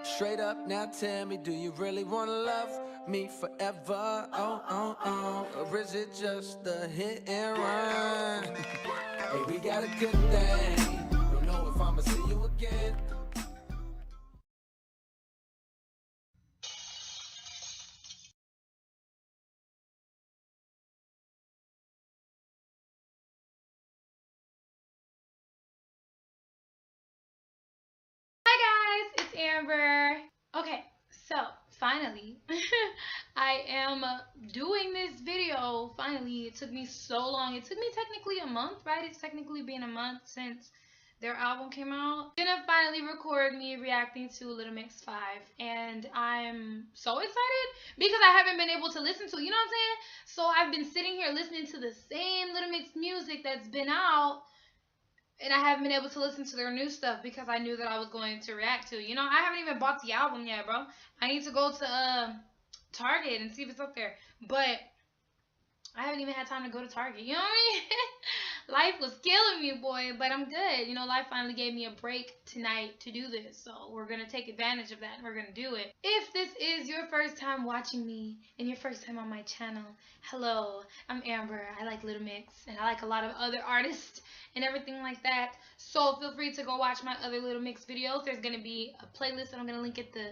Straight up now, tell me, do you really wanna love me forever? Or is it just a hit and run? Hey, we got a good thing. Don't know if I'ma see you again. Hi guys, it's Amber. Okay, so finally, I am doing this video. Finally, it took me so long. It took me technically a month, right? It's technically been a month since their album came out. I'm gonna finally record me reacting to Little Mix 5, and I'm so excited because I haven't been able to listen to it, you know what I'm saying? So I've been sitting here listening to the same Little Mix music that's been out, and I haven't been able to listen to their new stuff because I knew that I was going to react to it. You know, I haven't even bought the album yet, bro. I need to go to Target and see if it's up there. But I haven't even had time to go to Target. You know what I mean? Life was killing me, boy. But I'm good. You know, life finally gave me a break tonight to do this. So we're going to take advantage of that and we're going to do it. If this is your first time watching me and your first time on my channel, hello, I'm Amber. I like Little Mix and I like a lot of other artists and everything like that. So feel free to go watch my other Little Mix videos. There's going to be a playlist that I'm going to link at the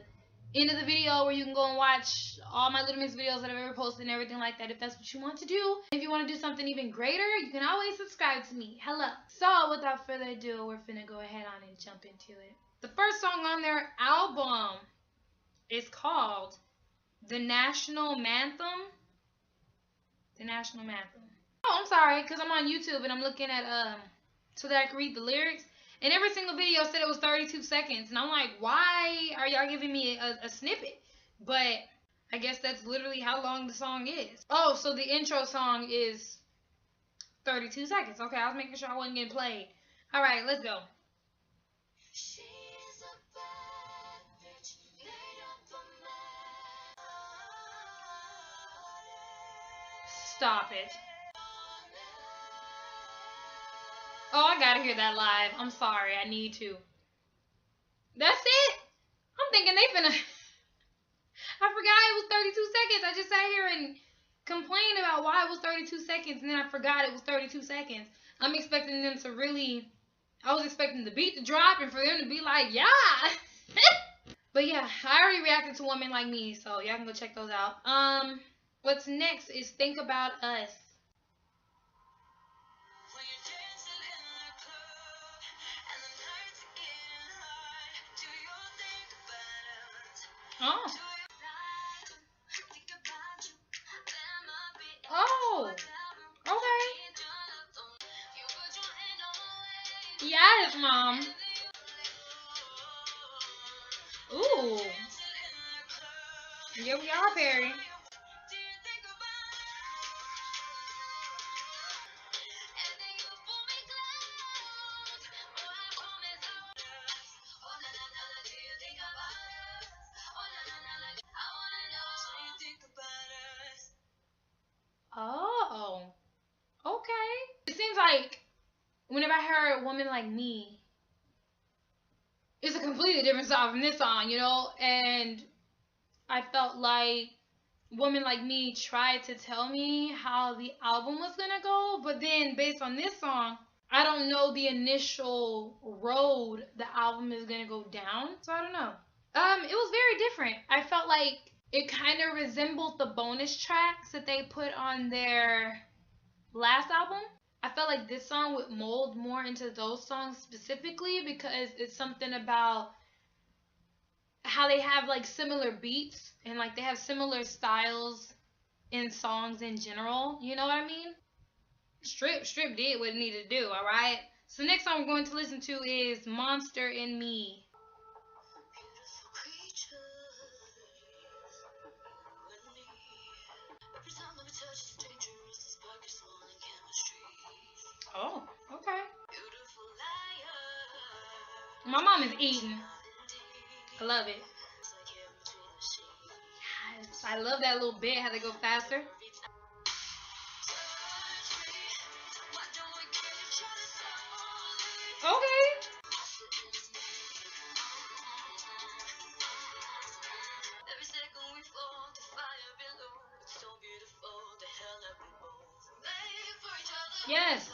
end of the video where you can go and watch all my Little Mix videos that I've ever posted and everything like that if that's what you want to do. If you want to do something even greater, you can always subscribe to me. Hello. So without further ado, we're finna go ahead on and jump into it. The first song on their album is called The National Manthem. The National Manthem. Oh, I'm sorry, because I'm on YouTube and I'm looking at so that I can read the lyrics. And every single video said it was 32 seconds. And I'm like, why are y'all giving me a snippet? But I guess that's literally how long the song is. Oh, so the intro song is 32 seconds. Okay, I was making sure I wasn't getting played. All right, let's go. Stop it. Oh, I gotta hear that live. I'm sorry, I need to. That's it? I'm thinking they finna... I forgot it was 32 seconds. I just sat here and complained about why it was 32 seconds, and then I forgot it was 32 seconds. I'm expecting them to really... I was expecting the beat to drop and for them to be like, yeah! But yeah, I already reacted to Woman Like Me, so y'all can go check those out. What's next is Think About Us. Oh. Oh. Okay. Yes, Mom. Ooh. Here we are, Perry. Oh. Okay. It seems like whenever I heard Woman Like Me, it's a completely different song from this song, you know? And I felt like Woman Like Me tried to tell me how the album was gonna go, but then based on this song, I don't know the initial road the album is gonna go down, so I don't know. It was very different. I felt like it kind of resembled the bonus tracks that they put on their last album. I felt like this song would mold more into those songs specifically because it's something about how they have like similar beats and like they have similar styles in songs in general. You know what I mean? Strip did what it needed to do, alright? So next song we're going to listen to is Monster in Me. Oh, okay. My mom is eating. I love it. Yes, I love that little bit, how they go faster. Okay. Yes.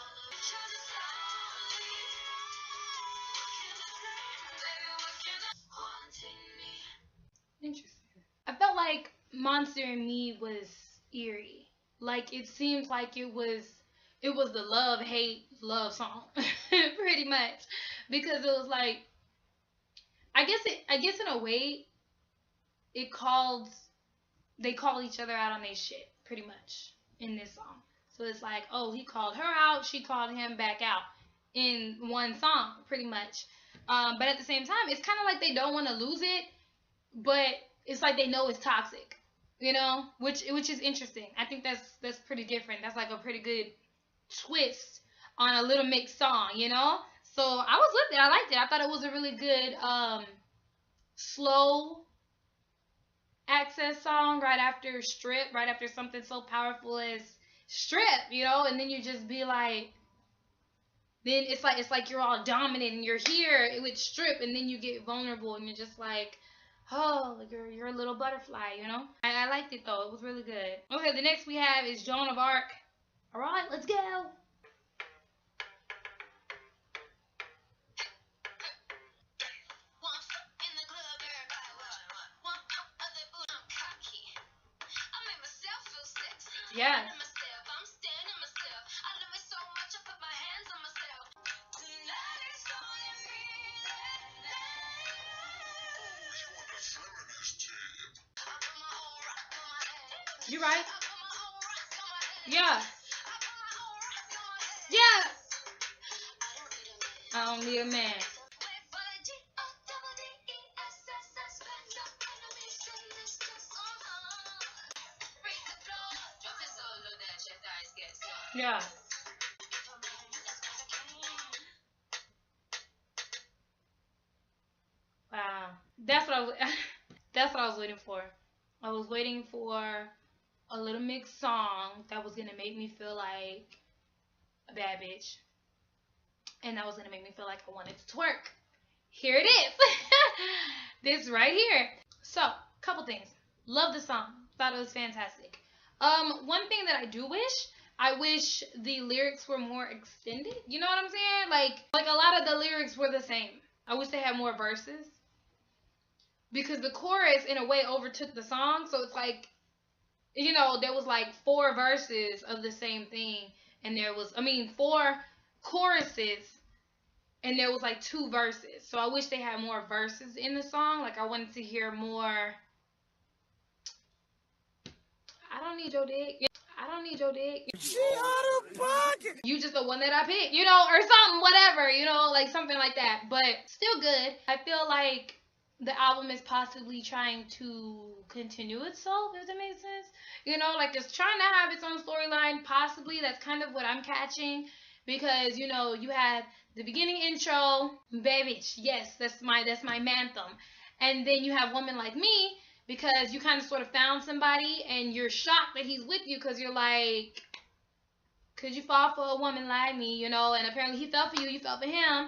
Interesting. I felt like Monster and Me was eerie. Like it seems like it was the love hate love song pretty much, because it was like I guess in a way it called they call each other out on their shit pretty much in this song. So it's like, oh, he called her out, she called him back out in one song pretty much. But at the same time, it's kind of like they don't want to lose it, but it's like they know it's toxic, which is interesting. I think that's pretty different. That's like a pretty good twist on a Little Mix song. So I was with it. I liked it. I thought it was a really good slow access song right after Strip, right after something so powerful as Strip, and then you just be like, then it's like you're all dominant and you're here with Strip, and then you get vulnerable and you're just like, oh, you're a little butterfly. I liked it though. It was really good. Okay, the next we have is Joan of Arc. All right, let's go. Yeah. You right? Yeah. Yeah. I don't need a man. Yeah. Wow. That's what I was. That's what I was waiting for. I was waiting for a Little Mix song that was gonna make me feel like a bad bitch, and that was gonna make me feel like I wanted to twerk. Here it is. This right here. So, couple things. Love the song. Thought it was fantastic. One thing that I wish the lyrics were more extended. You know what I'm saying? Like a lot of the lyrics were the same. I wish they had more verses, because the chorus in a way overtook the song. So it's like, there was like 4 verses of the same thing, and there was, 4 choruses, and there was like 2 verses. So I wish they had more verses in the song. Like I wanted to hear more. I don't need your dick. I don't need your dick. She out of pocket. You just the one that I picked, or something, whatever, like something like that. But still good. I feel like the album is possibly trying to continue itself, if that makes sense. Like it's trying to have its own storyline, possibly. That's kind of what I'm catching. Because, you have the beginning intro, baby, yes, that's my manthem. And then you have Woman Like Me, because you kind of sort of found somebody and you're shocked that he's with you, because you're like, could you fall for a woman like me, and apparently he fell for you, you fell for him.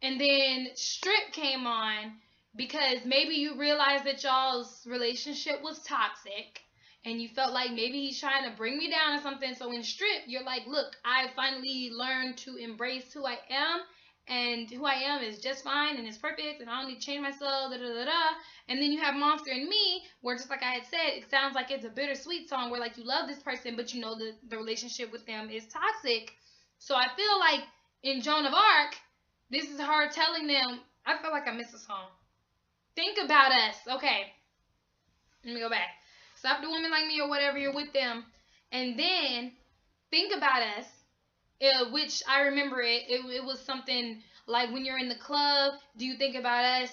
And then Strip came on, because maybe you realized that y'all's relationship was toxic, and you felt like maybe he's trying to bring me down or something. So in Strip, you're like, look, I finally learned to embrace who I am, and who I am is just fine and it's perfect, and I don't need to change myself, And then you have Monster and Me, where just like I had said, it sounds like it's a bittersweet song, where like you love this person, but the relationship with them is toxic. So I feel like in Joan of Arc, this is her telling them, I feel like I missed a song. Think about us. Okay, let me go back. Stop the Woman Like Me or whatever, you're with them. And then think about us, which I remember it was something like, when you're in the club, do you think about us?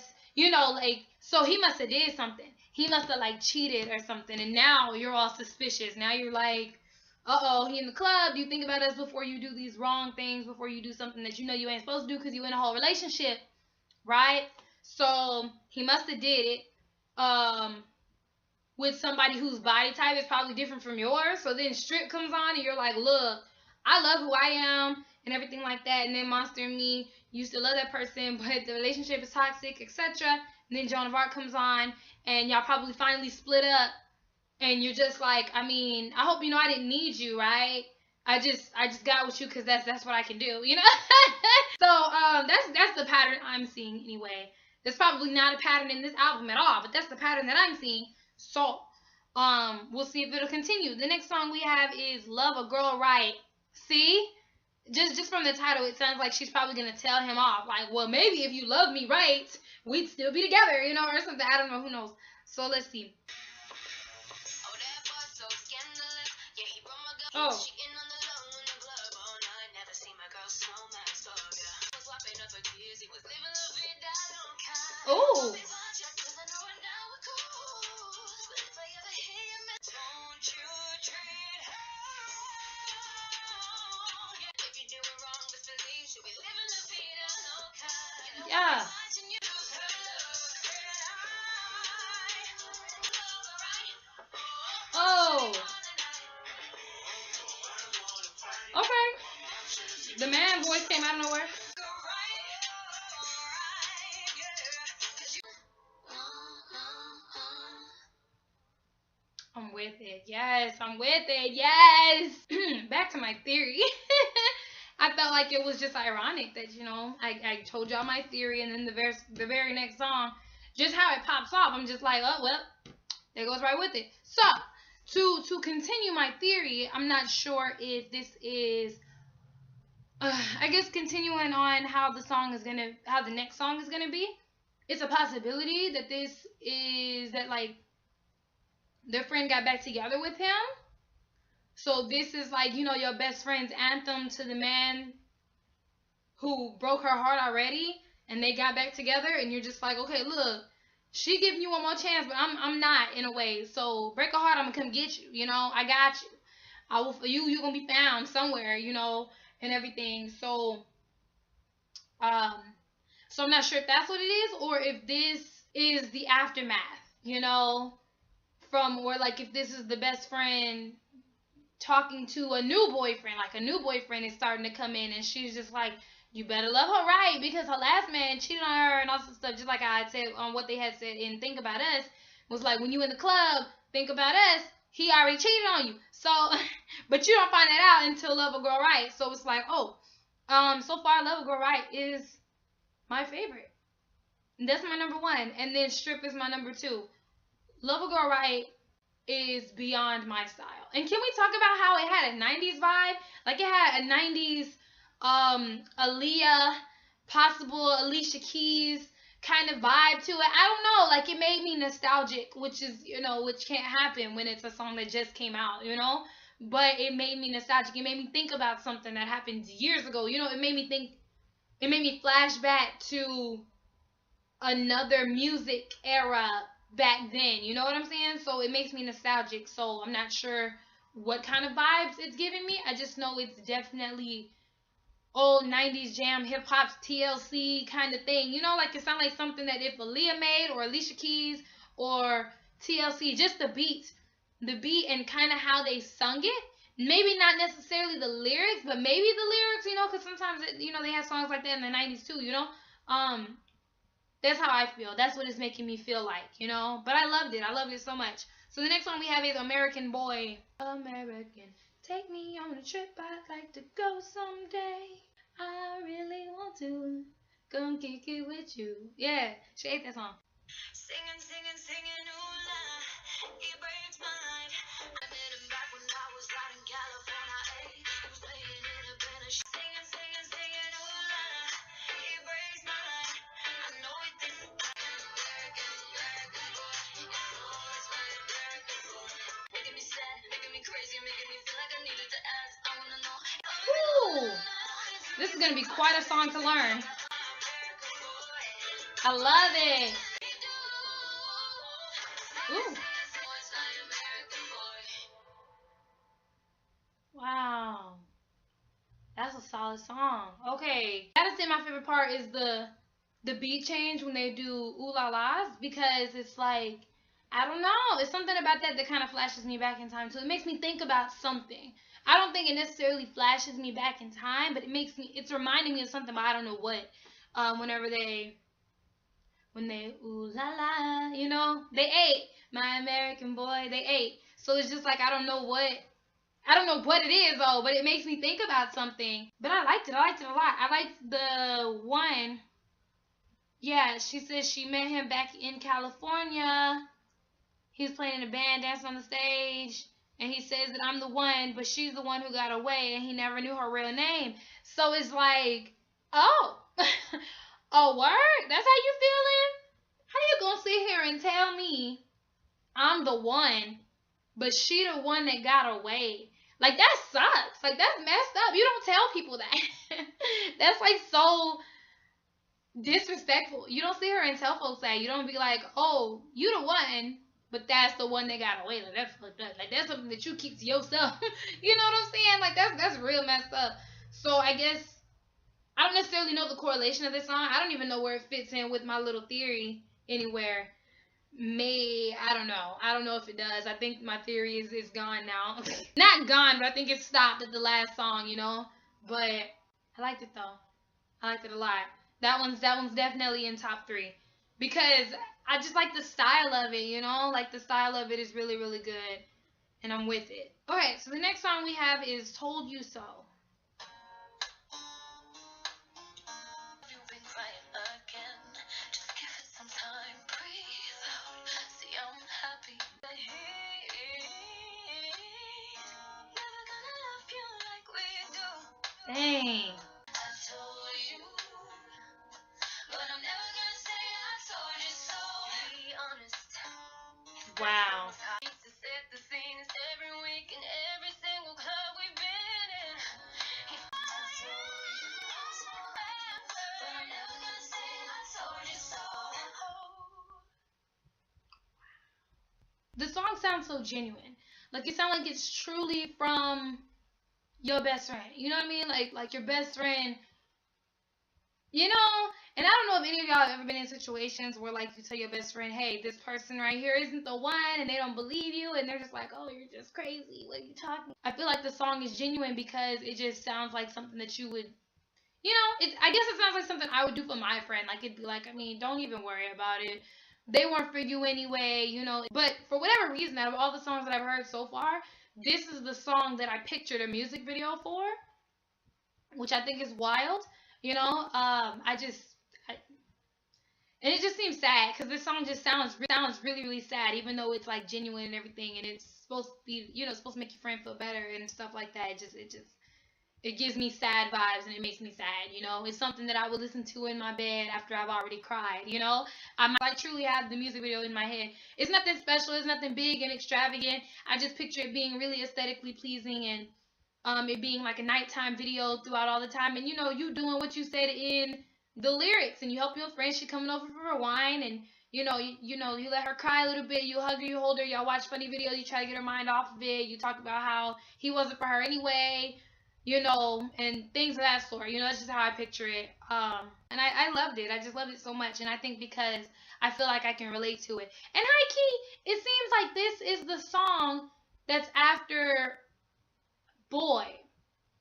So he must have did something. He must have like cheated or something, and now you're all suspicious. Now you're like, uh-oh, he in the club. Do you think about us before you do these wrong things, before you do something that you ain't supposed to do, because you in a whole relationship, right? So he must have did it with somebody whose body type is probably different from yours. So then Strip comes on and you're like, look, I love who I am and everything like that. And then Monster and Me, you still love that person, but the relationship is toxic, etc. And then Joan of Arc comes on and y'all probably finally split up. And you're just like, I hope I didn't need you, right? I just got with you because that's what I can do, you know. So that's the pattern I'm seeing anyway. There's probably not a pattern in this album at all, but that's the pattern that I'm seeing. So we'll see if it'll continue. The next song we have is Love a Girl Right. See? Just from the title, it sounds like she's probably gonna tell him off. Like, well, maybe if you love me right, we'd still be together, you know, or something. I don't know, who knows. So let's see. Oh. Oh. Yeah. Oh. Okay. The man voice came out of nowhere. I'm with it. Yes, I'm with it. Yes. Back to my theory. I felt like it was just ironic that, you know, I told y'all my theory, and then the very next song, just how it pops off, I'm just like, oh, well, there goes right with it. So, to continue my theory, I'm not sure if this is, I guess, continuing on how the next song is gonna be. It's a possibility that this is that, like, their friend got back together with him. So this is like, you know, your best friend's anthem to the man who broke her heart already, and they got back together, and you're just like, okay, look, she giving you one more chance, but I'm not, in a way. So break a heart, I'm gonna come get you. You know, I got you. I will. You gonna be found somewhere, you know, and everything. So so I'm not sure if that's what it is, or if this is the aftermath, you know, from, or like if this is the best friend talking to a new boyfriend, like a new boyfriend is starting to come in, and she's just like, you better love her right, because her last man cheated on her and all this stuff. Just like I had said on what they had said in Think About Us, was like, when you in the club, think about us, he already cheated on you. So but you don't find that out until Love a Girl Right. So it's like, oh, so far Love a Girl Right is my favorite. That's my number one, and then Strip is my number two. Love a Girl Right is beyond my style. And can we talk about how it had a 90s vibe? Like, it had a 90s Aaliyah, possible Alicia Keys kind of vibe to it. I don't know, like, it made me nostalgic, which is, you know, which can't happen when it's a song that just came out, you know? But it made me nostalgic. It made me think about something that happened years ago. You know, it made me flash back to another music era back then, you know what I'm saying? So it makes me nostalgic. So I'm not sure what kind of vibes it's giving me. I just know it's definitely old 90s jam, hip hop, TLC kind of thing, you know, like it sounds like something that if Aaliyah made, or Alicia Keys, or TLC, just the beat and kind of how they sung it. Maybe not necessarily the lyrics, but maybe the lyrics, you know, because sometimes you know, they have songs like that in the 90s too, you know. That's how I feel. That's what it's making me feel like, you know. But I loved it. I loved it so much. So the next one we have is American Boy. American, take me on a trip. I'd like to go someday. I really want to come kick it with you. Yeah, she ate that song. Singing, singing, singing, ooh la, it breaks my heart. I met him back when I was out in California. He was playing in a band. Singing, singing, singing, ooh la, it breaks my heart. I know it didn't. American, American boy, it's always my American boy. Making me sad, making me crazy, making me feel like I needed to ask. I wanna know. Ooh, this is gonna be quite a song to learn. I love it. Ooh. Wow. That's a solid song. Okay. Gotta say my favorite part is the beat change when they do ooh la las, because it's like, I don't know, it's something about that kind of flashes me back in time too. It makes me think about something. I don't think it necessarily flashes me back in time, but it's reminding me of something, but I don't know what. When they ooh la la, you know, they ate my American boy, they ate. So it's just like, I don't know what I don't know what it is though, but it makes me think about something. But I liked it. I liked it a lot. I liked the one. Yeah, she says she met him back in California. He was playing in a band, dancing on the stage, and he says that I'm the one, but she's the one who got away, and he never knew her real name. So it's like, oh, oh, word? That's how you feeling? How you gonna sit here and tell me I'm the one, but she the one that got away? Like, that sucks. Like, that's messed up. You don't tell people that. That's, like, so disrespectful. You don't sit here and tell folks that. You don't be like, oh, you the one, but that's the one that got away. Like, that's fucked up. Like, that's something that you keep to yourself. You know what I'm saying? Like, that's real messed up. So I guess I don't necessarily know the correlation of this song. I don't even know where it fits in with my little theory anywhere. I don't know. I don't know if it does. I think my theory is gone now. Not gone, but I think it stopped at the last song, you know? But I liked it though. I liked it a lot. That one's definitely in top 3. Because I just like the style of it, you know? Like, the style of it is really, really good. And I'm with it. Alright, so the next song we have is Told You So. Dang. Wow. The song sounds so genuine. Like, it sounds like it's truly from your best friend. You know what I mean? Like your best friend, you know? And I don't know if any of y'all have ever been in situations where, like, you tell your best friend, hey, this person right here isn't the one, and they don't believe you, and they're just like, oh, you're just crazy. What are you talking? I feel like the song is genuine because it just sounds like something that you would, you know, I guess it sounds like something I would do for my friend. Like, it'd be like, I mean, don't even worry about it. They weren't for you anyway, you know. But for whatever reason, out of all the songs that I've heard so far, this is the song that I pictured a music video for, which I think is wild, you know. And it just seems sad because this song just sounds really, really sad, even though it's like genuine and everything, and it's supposed to be, you know, supposed to make your friend feel better and stuff like that. It gives me sad vibes and it makes me sad, you know. It's something that I would listen to in my bed after I've already cried, you know. I truly have the music video in my head. It's nothing special, it's nothing big and extravagant. I just picture it being really aesthetically pleasing and it being like a nighttime video throughout all the time, and you know, you doing what you said in the lyrics, and you help your friend, she coming over for her wine, and you let her cry a little bit, you hug her, you hold her, y'all watch funny videos, you try to get her mind off of it, you talk about how he wasn't for her anyway, you know, and things of that sort. You know, that's just how I picture it. And I loved it. I just loved it so much, and I think because I feel like I can relate to it. And high key, it seems like this is the song that's after Boy.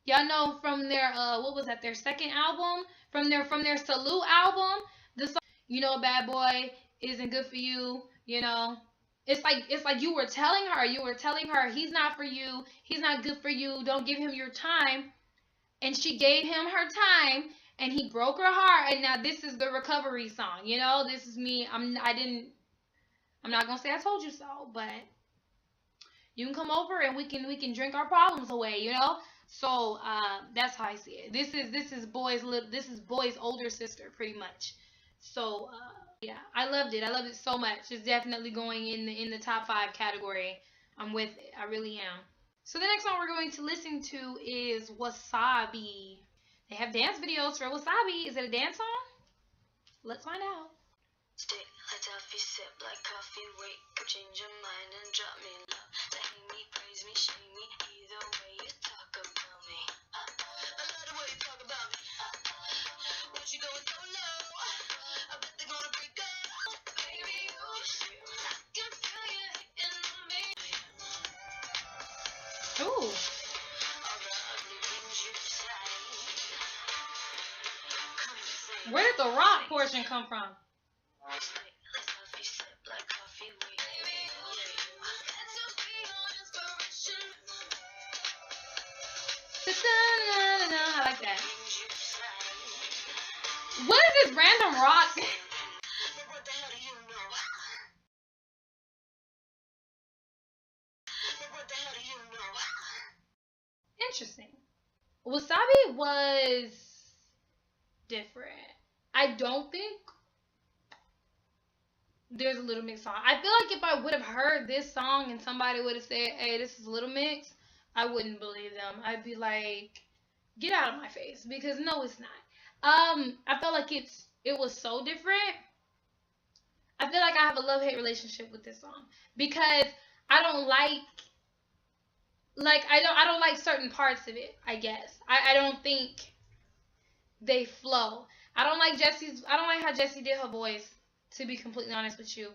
Y'all know from their what was that, their second album, from their Salute album, the song, you know, Bad Boy isn't good for you, you know. It's like you were telling her he's not for you, he's not good for you, don't give him your time, and she gave him her time and he broke her heart, and now this is the recovery song, you know. This is me. I'm not gonna say I told you so, but you can come over and we can drink our problems away, you know. So that's how I see it. This is Boy's older sister, pretty much. So yeah, I loved it. I loved it so much. It's definitely going in the top 5 category. I'm with it. I really am. So the next song we're going to listen to is Wasabi. They have dance videos for Wasabi. Is it a dance song? Let's find out. Stick like toffee, sip like coffee, wait, change your mind and drop me love. To hate me, praise me, shame me, either way you talk about me. I love the way you talk about me. What you going so low? I bet they're gonna break up. Baby, you can feel you hitting on me. Ooh. All the ugly things you say. Where did the rock portion come from? I like that. What is this random rock? What the hell do you know? What the hell do you know? Interesting. Wasabi was different. I don't think there's a Little Mix song. I feel like if I would have heard this song and somebody would have said, hey, this is Little Mix, I wouldn't believe them. I'd be like, get out of my face, because no, it's not. I felt like it was so different. I feel like I have a love-hate relationship with this song because I don't like I don't like certain parts of it, I guess. I don't think they flow. I don't like how Jessie did her voice, to be completely honest with you.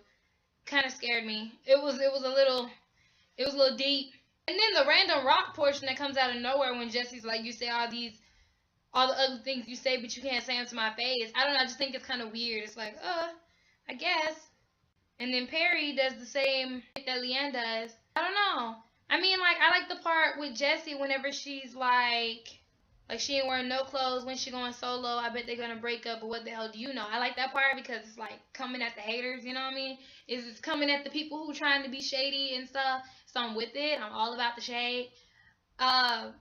Kind of scared me. It was a little deep. And then the random rock portion that comes out of nowhere when Jessie's like, you say all the other things you say, but you can't say them to my face. I don't know, I just think it's kind of weird. It's like, I guess. And then Perry does the same that Leanne does. I don't know. I mean, like, I like the part with Jessie whenever she's like she ain't wearing no clothes when she going solo. I bet they're gonna break up, but what the hell do you know? I like that part because it's like coming at the haters, you know what I mean? It's coming at the people who trying to be shady and stuff. So I'm with it. I'm all about the shade. But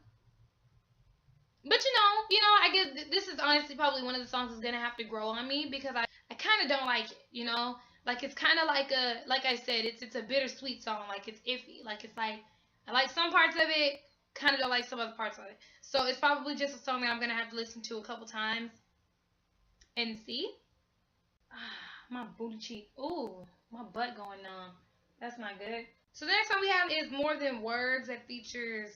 you know, I guess this is honestly probably one of the songs that's gonna have to grow on me because I kind of don't like it, you know? Like, it's kind of like I said, it's a bittersweet song. Like, it's iffy. Like, it's like, I like some parts of it, kind of don't like some other parts of it. So it's probably just a song that I'm going to have to listen to a couple times and see. My booty cheek. Ooh, my butt going numb. That's not good. So the next song we have is More Than Words that features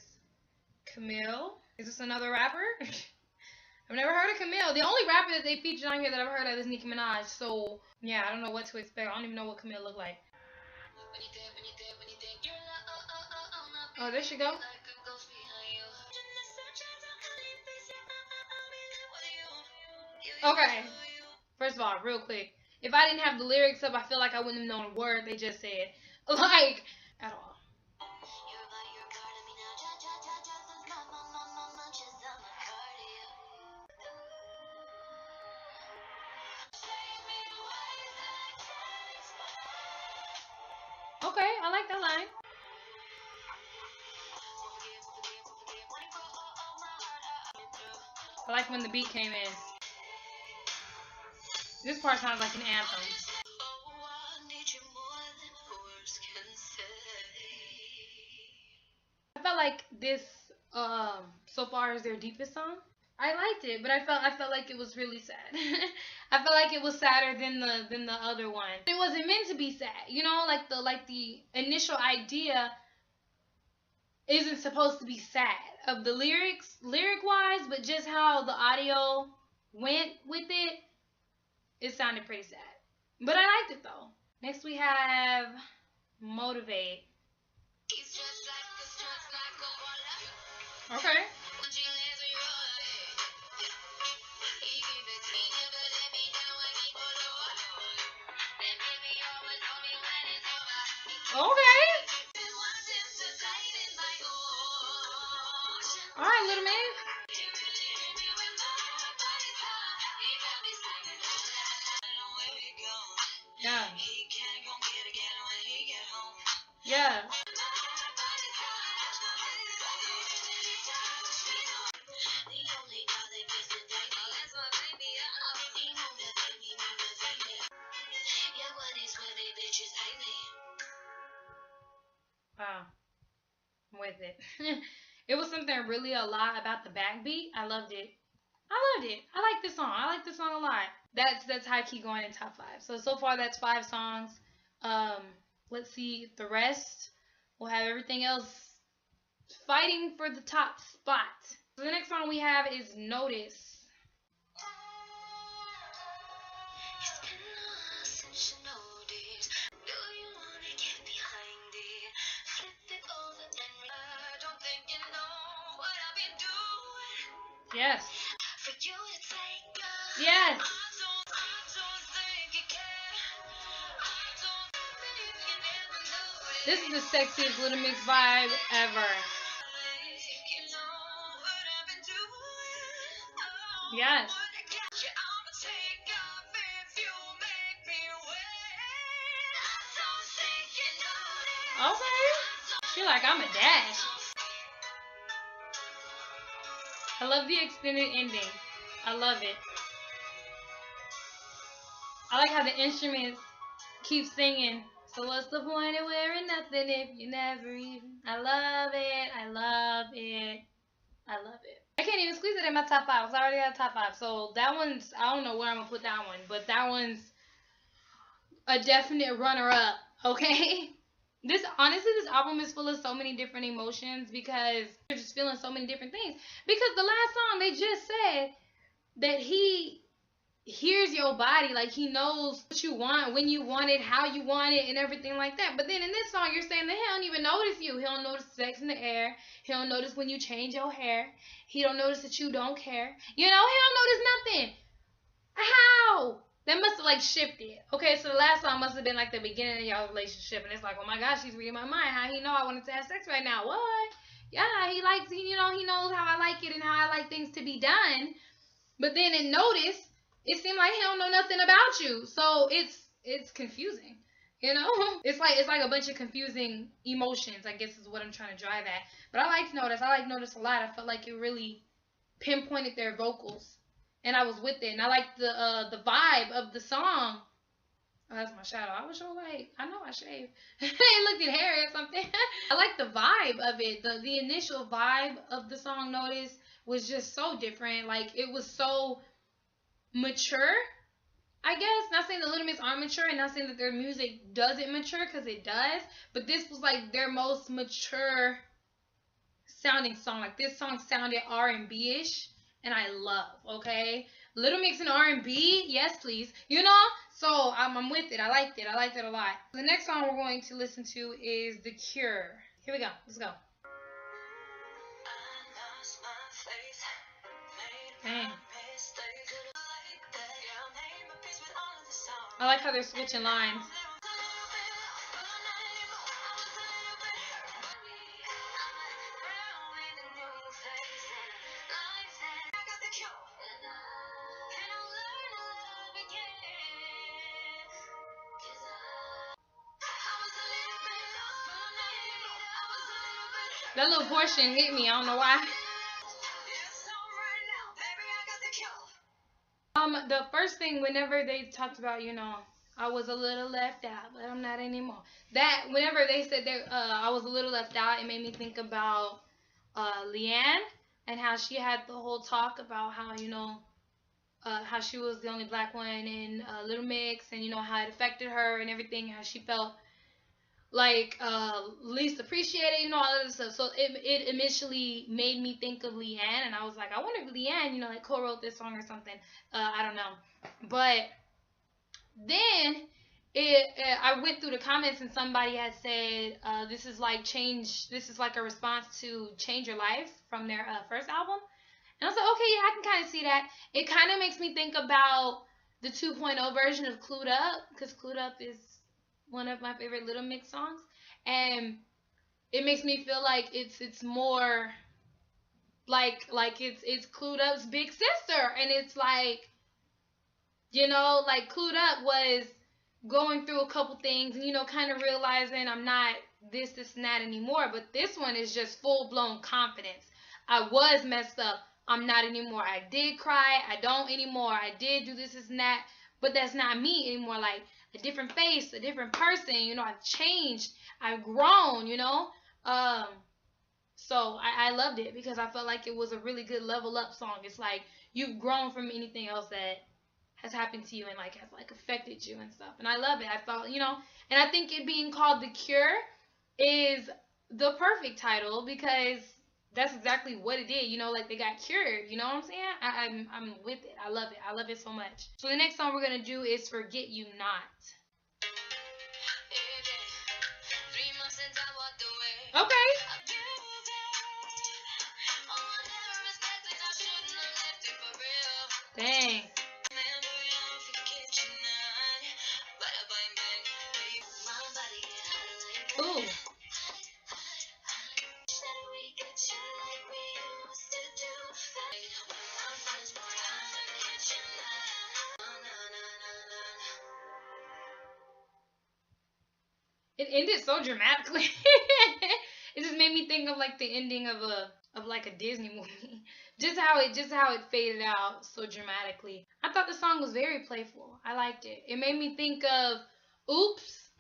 Camille. Is this another rapper? I've never heard of Camille. The only rapper that they featured on here that I've heard of is Nicki Minaj. So, yeah, I don't know what to expect. I don't even know what Camille looked like. Oh, there she go. Okay. First of all, real quick. If I didn't have the lyrics up, I feel like I wouldn't have known a word they just said. Like, at all. Okay, I like that line. I like when the beat came in. This part sounds like an anthem. I felt like this, so far, is their deepest song. I liked it, but I felt like it was really sad. I felt like it was sadder than the other one. It wasn't meant to be sad, you know, like the initial idea isn't supposed to be sad of the lyric wise, but just how the audio went with it, it sounded pretty sad. But I liked it though. Next we have Motivate. Okay. Okay. Alright, little man. Yeah. Yeah. Wow. I'm with it. It was something really a lot about the backbeat. I loved it. I like this song. I like this song a lot. That's high key going in top 5. So far that's 5 songs. Let's see the rest. We'll have everything else fighting for the top spot. So the next song we have is Notice. Yes. Yes. This is the sexiest Little Mix vibe ever. Yes. Okay. She like, I'm a dash. I love the extended ending. I love it. I like how the instruments keep singing. So what's the point of wearing nothing if you never even... I love it. I love it. I love it. I can't even squeeze it in my top 5. I already got a top 5. So that one's... I don't know where I'm going to put that one. But that one's a definite runner-up. Okay? Honestly, this album is full of so many different emotions because you're just feeling so many different things. Because the last song, they just said that he hears your body, like he knows what you want, when you want it, how you want it, and everything like that. But then in this song, you're saying that he don't even notice you. He don't notice sex in the air. He don't notice when you change your hair. He don't notice that you don't care. You know, he don't notice nothing. How? That must have like shifted. Okay, so the last song must have been like the beginning of y'all's relationship, and it's like, oh my gosh, he's reading my mind. How he know I wanted to have sex right now? What? Yeah, he likes, you know, he knows how I like it and how I like things to be done. But then in Notice, it seemed like he don't know nothing about you. So it's confusing. You know? It's like a bunch of confusing emotions, I guess is what I'm trying to drive at. But I liked Notice. I liked Notice a lot. I felt like it really pinpointed their vocals. And I was with it. And I liked the vibe of the song. Oh, that's my shadow. I was sure like, I know I shaved. I looked at hair or something. I like the vibe of it. The initial vibe of the song Notice was just so different. Like, it was so mature, I guess. Not saying the Little Mix aren't mature, and not saying that their music doesn't mature, because it does. But this was like their most mature sounding song. Like, this song sounded R&B-ish, and I love, okay? Little Mix and R&B, yes please. You know? So, I'm with it. I liked it. I liked it a lot. The next song we're going to listen to is The Cure. Here we go. Let's go. Dang. I like how they're switching lines. That little portion hit me. I don't know why. The first thing, whenever they talked about, you know, I was a little left out, but I'm not anymore. That, whenever they said that I was a little left out, it made me think about Leanne and how she had the whole talk about how, you know, how she was the only black one in Little Mix, and, you know, how it affected her and everything, how she felt like least appreciated, you know, all of this stuff. So it initially made me think of Leanne, and I was like, I wonder if Leanne, you know, like co-wrote this song or something. I don't know. But then I went through the comments, and somebody had said this is like a response to Change Your Life from their first album. And I was like, okay, yeah, I can kind of see that. It kind of makes me think about the 2.0 version of Clued Up, because Clued Up is one of my favorite Little Mix songs, and it makes me feel like it's more like it's Clued Up's big sister, and it's like, you know, like Clued Up was going through a couple things, and, you know, kind of realizing I'm not this and that anymore. But this one is just full-blown confidence. I was messed up. I'm not anymore. I did cry. I don't anymore. I did do this and that. But that's not me anymore. Like, a different face, a different person. You know, I've changed. I've grown, you know. So I loved it because I felt like it was a really good level up song. It's like you've grown from anything else that has happened to you and like has like affected you and stuff. And I love it. I felt, you know, and I think it being called The Cure is the perfect title because that's exactly what it did. You know, like they got cured. You know what I'm saying? I'm with it. I love it. I love it so much. So the next song we're gonna do is Forget You Not. Okay. Dang. Ooh. It ended so dramatically. It just made me think of like the ending of like a Disney movie. Just how it faded out so dramatically. I thought the song was very playful. I liked it. It made me think of Oops.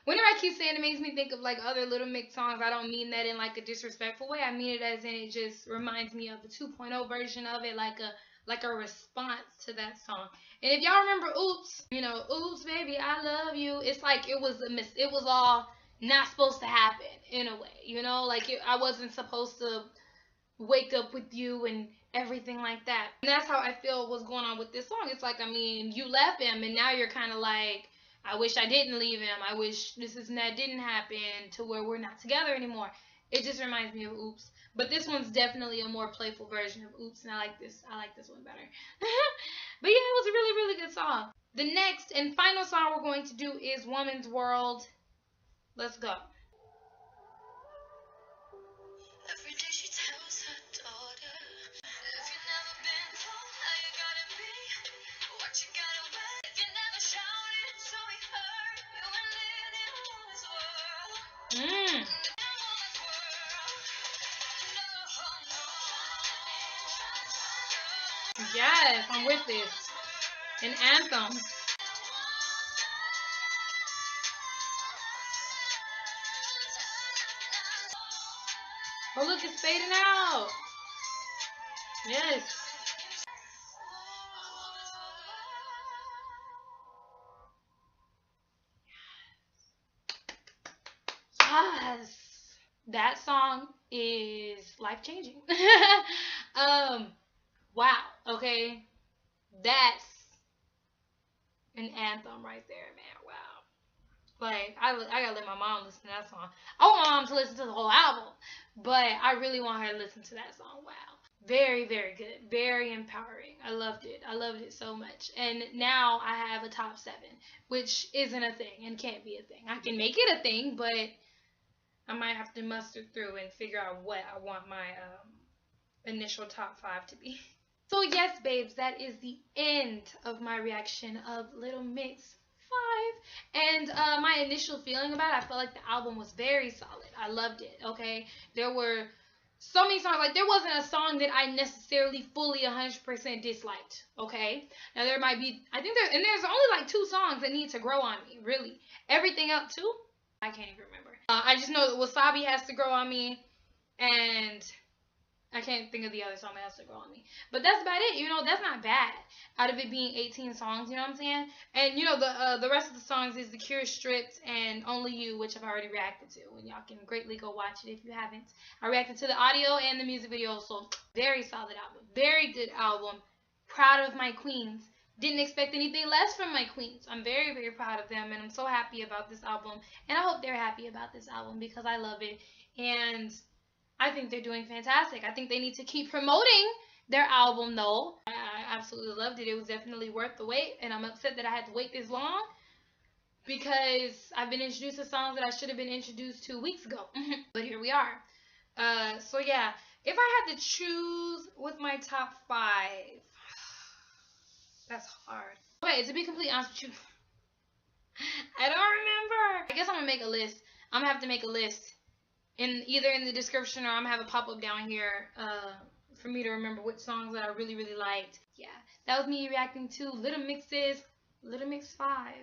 Whenever I keep saying it makes me think of like other Little Mix songs, I don't mean that in like a disrespectful way. I mean it as in it just reminds me of the 2.0 version of it, like a response to that song. And if y'all remember Oops, you know, Oops baby, I love you. It's like it was all not supposed to happen in a way, you know, like I wasn't supposed to wake up with you and everything like that. And that's how I feel was going on with this song. It's like, I mean, you left him and now you're kind of like, I wish I didn't leave him. I wish this and that didn't happen to where we're not together anymore. It just reminds me of Oops. But this one's definitely a more playful version of Oops, and I like this one better. But yeah, it was a really, really good song. The next and final song we're going to do is Woman's World. Let's go. Every day she tells her daughter, if you never been told how you gotta be, what you gotta wear, if you never shouted, so we heard you were living in a woman's world. In a woman's world. No, no. Yes, I'm with this. An anthem. Oh look, it's fading out. Yes. Yes. That song is life changing. Wow. Okay. That's an anthem right there, man. Wow. Like, I gotta let my mom listen to that song. I want my mom to listen to the whole album, but I really want her to listen to that song. Wow. Very, very good. Very empowering. I loved it. I loved it so much. And now I have a top 7, which isn't a thing and can't be a thing. I can make it a thing, but I might have to muster through and figure out what I want my initial top 5 to be. So yes, babes, that is the end of my reaction of Little Mix 5. And my initial feeling about it, I felt like the album was very solid. I loved it, okay? There were so many songs. Like, there wasn't a song that I necessarily fully 100% disliked, okay? Now, there might be, there's only like 2 songs that need to grow on me, really. Everything else, too, I can't even remember. I just know that Wasabi has to grow on me, and I can't think of the other song that has to grow on me. But that's about it. You know, that's not bad. Out of it being 18 songs, you know what I'm saying? And, you know, the rest of the songs is The Cure, Stripped, and Only You, which I've already reacted to. And y'all can greatly go watch it if you haven't. I reacted to the audio and the music video, so very solid album. Very good album. Proud of my queens. Didn't expect anything less from my queens. I'm very, very proud of them, and I'm so happy about this album. And I hope they're happy about this album because I love it. And I think they're doing fantastic. I think they need to keep promoting their album, though. I absolutely loved it. It was definitely worth the wait, and I'm upset that I had to wait this long because I've been introduced to songs that I should have been introduced to weeks ago. But here we are. So, yeah, if I had to choose with my top 5, that's hard. Okay, to be completely honest with you, I don't remember. I guess I'm going to make a list. I'm going to have to make a list. Either in the description or I'm going to have a pop-up down here for me to remember which songs that I really, really liked. Yeah, that was me reacting to Little Mix 5.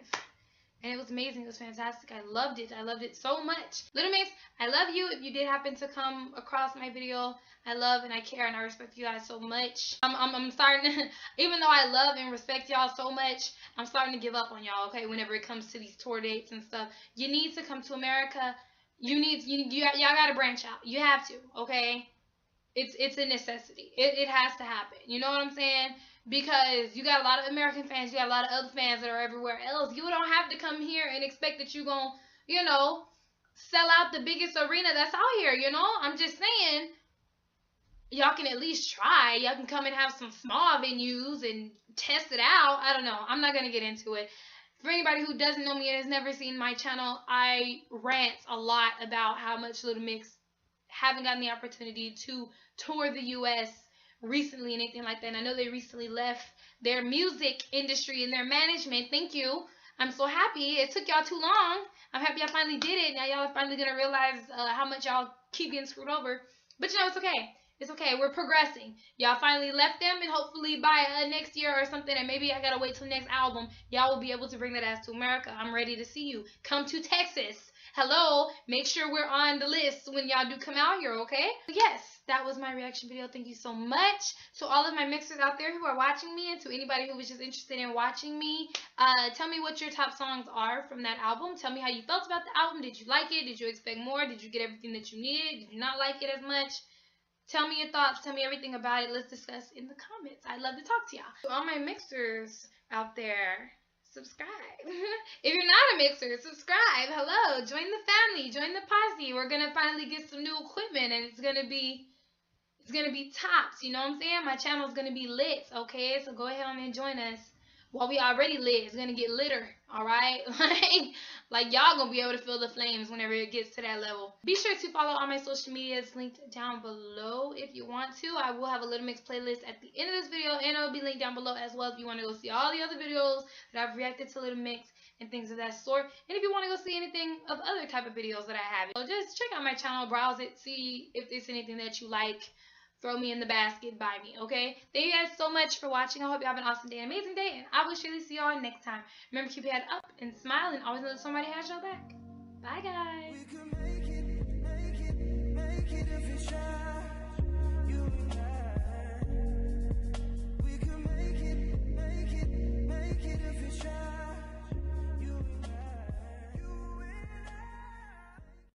And it was amazing. It was fantastic. I loved it. I loved it so much. Little Mix, I love you. If you did happen to come across my video, I love and I care and I respect you guys so much. I'm starting to, even though I love and respect y'all so much, I'm starting to give up on y'all, okay, whenever it comes to these tour dates and stuff. You need to come to America. Y'all gotta branch out. You have to, okay? It's a necessity. It has to happen. You know what I'm saying? Because you got a lot of American fans. You got a lot of other fans that are everywhere else. You don't have to come here and expect that you're gonna, you know, sell out the biggest arena that's out here, you know? I'm just saying, y'all can at least try. Y'all can come and have some small venues and test it out. I don't know. I'm not gonna get into it. For anybody who doesn't know me and has never seen my channel, I rant a lot about how much Little Mix haven't gotten the opportunity to tour the U.S. recently and anything like that. And I know they recently left their music industry and their management. Thank you. I'm so happy. It took y'all too long. I'm happy I finally did it. Now y'all are finally gonna realize how much y'all keep getting screwed over. But you know, it's okay. It's okay. We're progressing. Y'all finally left them, and hopefully by next year or something, and maybe I gotta wait till next album, y'all will be able to bring that ass to America. I'm ready to see you. Come to Texas. Hello. Make sure we're on the list when y'all do come out here, okay? But yes, that was my reaction video. Thank you so much to all of my mixers out there who are watching me, and to anybody who was just interested in watching me. Tell me what your top songs are from that album. Tell me how you felt about the album. Did you like it? Did you expect more? Did you get everything that you needed? Did you not like it as much? Tell me your thoughts. Tell me everything about it. Let's discuss in the comments. I'd love to talk to y'all. To all my mixers out there, subscribe. If you're not a mixer, subscribe. Hello. Join the family. Join the posse. We're going to finally get some new equipment, and it's going to be tops. You know what I'm saying? My channel's going to be lit, okay? So go ahead and join us. Well, we already lit. It's going to get litter, all right? Like y'all going to be able to feel the flames whenever it gets to that level. Be sure to follow all my social medias linked down below if you want to. I will have a Little Mix playlist at the end of this video, and it will be linked down below as well if you want to go see all the other videos that I've reacted to Little Mix and things of that sort. And if you want to go see anything of other type of videos that I have, so just check out my channel, browse it, see if there's anything that you like. Throw me in the basket, buy me, okay? Thank you guys so much for watching. I hope you have an awesome day, amazing day, and I will surely see y'all next time. Remember, keep your head up and smile, and always know that somebody has your back. Bye, guys. We can make it if you try. You and I. We can make it if you try.